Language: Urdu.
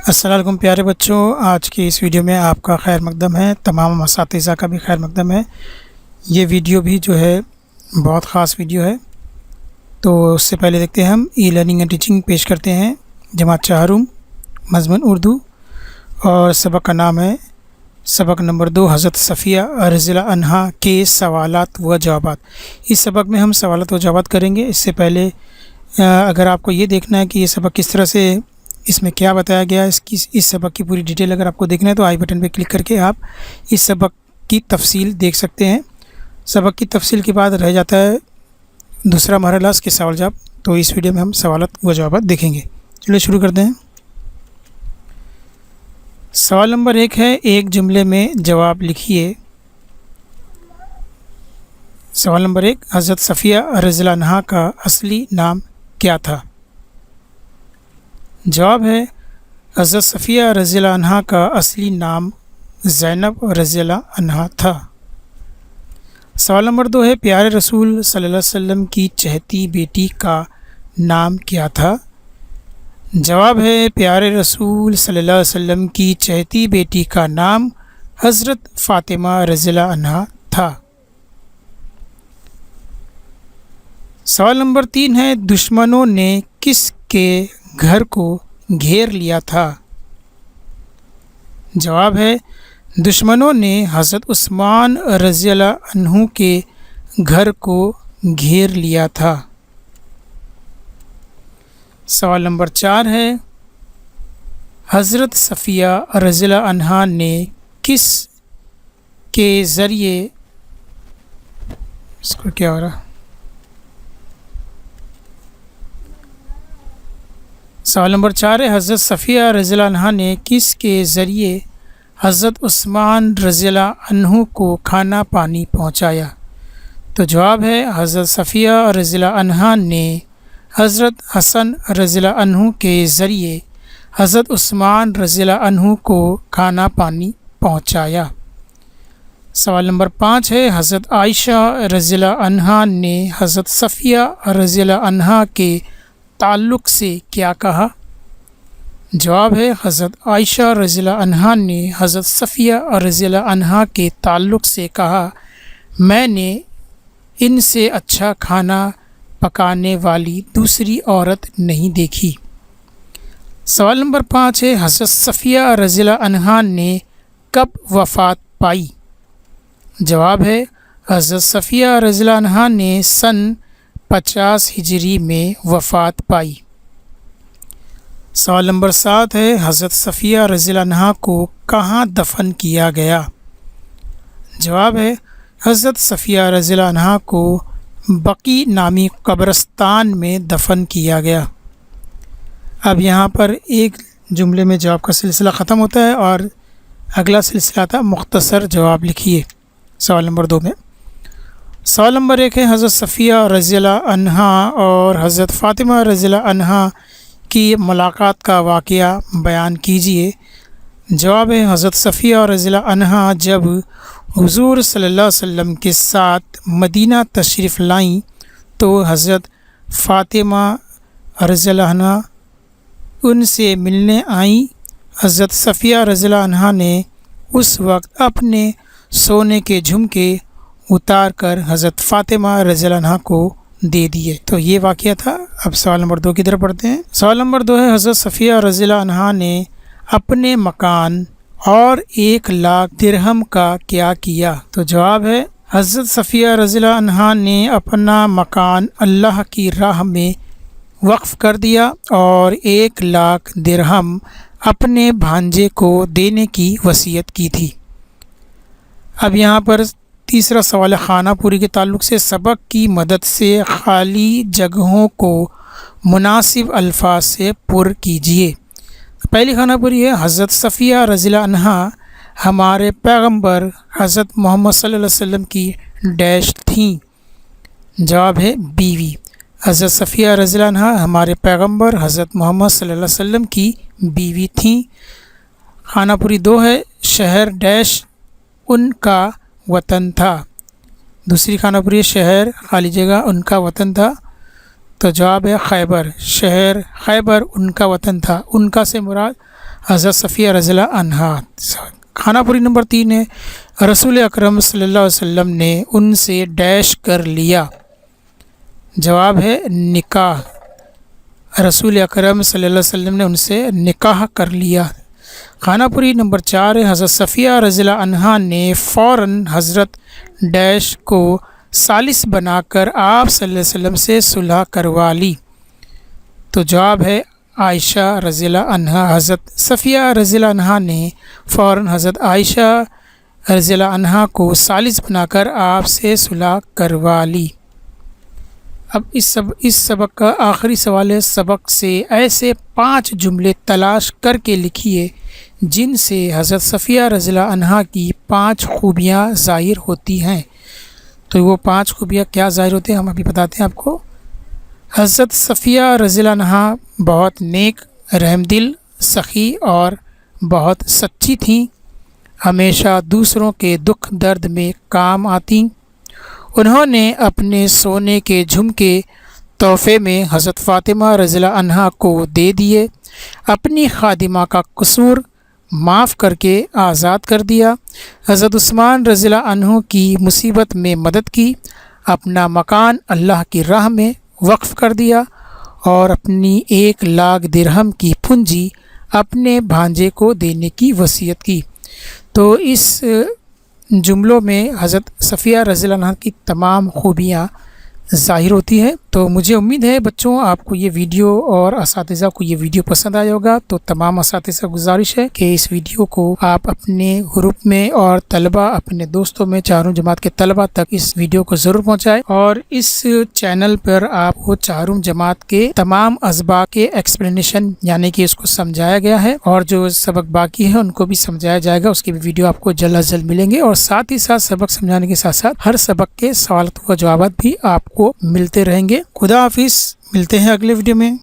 السلام علیکم پیارے بچوں، آج کی اس ویڈیو میں آپ کا خیر مقدم ہے، تمام اساتذہ کا بھی خیر مقدم ہے۔ یہ ویڈیو بھی جو ہے بہت خاص ویڈیو ہے، تو اس سے پہلے دیکھتے ہیں ہم ای لرننگ اینڈ ٹیچنگ پیش کرتے ہیں جماعت چہارم، مضمون اردو، اور سبق کا نام ہے سبق نمبر 2 حضرت صفیہ رضی اللہ عنہا کے سوالات و جوابات۔ اس سبق میں ہم سوالات و جوابات کریں گے۔ اس سے پہلے اگر آپ کو یہ دیکھنا ہے کہ یہ سبق کس طرح سے اس میں کیا بتایا گیا ہے، اس سبق کی پوری ڈیٹیل اگر آپ کو دیکھنا ہے تو آئی بٹن پہ کلک کر کے آپ اس سبق کی تفصیل دیکھ سکتے ہیں۔ سبق کی تفصیل کے بعد رہ جاتا ہے دوسرا مرحلہ اس کے سوال جواب، تو اس ویڈیو میں ہم سوالات و جوابات دیکھیں گے۔ چلیے شروع کرتے ہیں۔ سوال نمبر 1 ہے، ایک جملے میں جواب لکھیے۔ سوال نمبر 1، حضرت صفیہ رضی اللہ عنہا کا اصلی نام کیا تھا؟ جواب ہے حضرت صفیہ رضی اللہ عنہا کا اصلی نام زینب رضی اللہ عنہا تھا۔ سوال نمبر 2 ہے، پیارے رسول صلی اللہ علیہ وسلم کی چہتی بیٹی کا نام کیا تھا؟ جواب ہے پیارے رسول صلی اللہ علیہ وسلم کی چہتی بیٹی کا نام حضرت فاطمہ رضی اللہ عنہا تھا۔ سوال نمبر 3 ہے، دشمنوں نے کس کے گھر کو گھیر لیا تھا؟ جواب ہے دشمنوں نے حضرت عثمان رضی اللہ عنہ کے گھر کو گھیر لیا تھا۔ سوال نمبر 4 ہے، حضرت صفیہ رضی اللہ عنہا نے کس کے ذریعے اس کو کیا ہو رہا؟ سوال نمبر 4 ہے، حضرت صفیہ رضی اللہ عنہا نے کس کے ذریعے حضرت عثمان رضی اللہ عنہ کو کھانا پانی پہنچایا؟ تو جواب ہے حضرت صفیہ رضی اللہ عنہا نے حضرت حسن رضی اللہ عنہ کے ذریعے حضرت عثمان رضی اللہ عنہ کو کھانا پانی پہنچایا۔ سوال نمبر 5 ہے، حضرت عائشہ رضی اللہ عنہا نے حضرت صفیہ رضی اللہ عنہا کے تعلق سے کیا کہا؟ جواب ہے حضرت عائشہ رضی اللہ عنہا نے حضرت صفیہ رضی اللہ عنہا کے تعلق سے کہا، میں نے ان سے اچھا کھانا پکانے والی دوسری عورت نہیں دیکھی۔ سوال نمبر 5 ہے، حضرت صفیہ رضی اللہ عنہا نے کب وفات پائی؟ جواب ہے حضرت صفیہ رضی اللہ عنہا نے سن 50 ہجری میں وفات پائی۔ سوال نمبر 7 ہے، حضرت صفیہ رضی اللہ عنہا کو کہاں دفن کیا گیا؟ جواب ہے حضرت صفیہ رضی اللہ عنہا کو بقیع نامی قبرستان میں دفن کیا گیا۔ اب یہاں پر ایک جملے میں جواب کا سلسلہ ختم ہوتا ہے اور اگلا سلسلہ تھا مختصر جواب لکھیے سوال نمبر 2 میں۔ سوال نمبر 1 ہے، حضرت صفیہ رضی اللہ عنہا اور حضرت فاطمہ رضی اللہ عنہا کی ملاقات کا واقعہ بیان کیجیے۔ جواب ہے حضرت صفیہ رضی اللہ عنہا جب حضور صلی اللہ علیہ وسلم کے ساتھ مدینہ تشریف لائیں تو حضرت فاطمہ رضی اللہ عنہا ان سے ملنے آئیں۔ حضرت صفیہ رضی اللہ عنہا نے اس وقت اپنے سونے کے جھمکے اتار کر حضرت فاطمہ رضی اللہ عنہا کو دے دیے۔ تو یہ واقعہ تھا۔ اب سوال نمبر 2 کی طرف پڑھتے ہیں۔ سوال نمبر 2 ہے، حضرت صفیہ رضی اللہ عنہا نے اپنے مکان اور 1,00,000 درہم کا کیا کیا؟ تو جواب ہے حضرت صفیہ رضی اللہ عنہا نے اپنا مکان اللہ کی راہ میں وقف کر دیا اور 1,00,000 درہم اپنے بھانجے کو دینے کی وصیت کی تھی۔ اب یہاں پر تیسرا سوال خانہ پوری کے تعلق سے سبق کی مدد سے خالی جگہوں کو مناسب الفاظ سے پر کیجیے۔ پہلی خانہ پوری ہے، حضرت صفیہ رضی اللہ عنہا ہمارے پیغمبر حضرت محمد صلی اللہ علیہ وسلم کی ڈیش تھیں؟ جواب ہے بیوی۔ حضرت صفیہ رضی اللہ عنہا ہمارے پیغمبر حضرت محمد صلی اللہ علیہ وسلم کی بیوی تھیں۔ خانہ پوری 2 ہے، شہر ڈیش ان کا وطن تھا۔ دوسری خانہ پوری شہر خالی جگہ ان کا وطن تھا، تو جواب ہے خیبر، شہر خیبر ان کا وطن تھا۔ ان کا سے مراد حضرت صفیہ رضی اللہ عنہا۔ کھانا پوری نمبر 3 ہے، رسول اکرم صلی اللہ علیہ وسلم نے ان سے ڈیش کر لیا۔ جواب ہے نکاح، رسول اکرم صلی اللہ علیہ وسلم نے ان سے نکاح کر لیا۔ کھانا پوری نمبر 4 ہے، حضرت صفیہ رضی اللہ عنہا نے فوراً حضرت ڈیش کو ثالث بنا کر آپ صلی اللہ علیہ وسلم سے صلح کروا لی۔ تو جواب ہے عائشہ رضی اللہ عنہا۔ حضرت صفیہ رضی اللہ عنہا نے فوراً حضرت عائشہ رضی اللہ عنہا کو ثالث بنا کر آپ سے صلح کروا لی۔ اب اس سبق کا آخری سوال ہے، سبق سے ایسے 5 جملے تلاش کر کے لکھیے جن سے حضرت صفیہ رضی اللہ عنہا کی 5 خوبیاں ظاہر ہوتی ہیں۔ تو وہ 5 خوبیاں کیا ظاہر ہوتی ہیں ہم ابھی بتاتے ہیں آپ کو۔ حضرت صفیہ رضی اللہ عنہا بہت نیک، رحم دل، سخی اور بہت سچی تھیں، ہمیشہ دوسروں کے دکھ درد میں کام آتیں۔ انہوں نے اپنے سونے کے جھمکے تحفے میں حضرت فاطمہ رضی اللہ عنہا کو دے دیے، اپنی خادمہ کا قصور معاف کر کے آزاد کر دیا، حضرت عثمان رضی اللہ عنہ کی مصیبت میں مدد کی، اپنا مکان اللہ کی راہ میں وقف کر دیا اور اپنی 1 لاکھ درہم کی پونجی اپنے بھانجے کو دینے کی وصیت کی۔ تو اس جملوں میں حضرت صفیہ رضی اللہ عنہ کی تمام خوبیاں ظاہر ہوتی ہیں۔ تو مجھے امید ہے بچوں آپ کو یہ ویڈیو اور اساتذہ کو یہ ویڈیو پسند آیا ہوگا۔ تو تمام اساتذہ گزارش ہے کہ اس ویڈیو کو آپ اپنے گروپ میں اور طلبہ، اپنے دوستوں میں، 4 جماعت کے طلبہ تک اس ویڈیو کو ضرور پہنچائیں، اور اس چینل پر آپ کو 4 جماعت کے تمام اسباق کے ایکسپلینیشن یعنی کہ اس کو سمجھایا گیا ہے، اور جو سبق باقی ہے ان کو بھی سمجھایا جائے گا، اس کی بھی ویڈیو آپ کو جلد از جلد ملیں گے، اور ساتھ ہی ساتھ سبق سمجھانے کے ساتھ ساتھ ہر سبق کے سوالات و جوابات بھی آپ کو ملتے رہیں گے۔ خدا حافظ، ملتے ہیں اگلے ویڈیو میں۔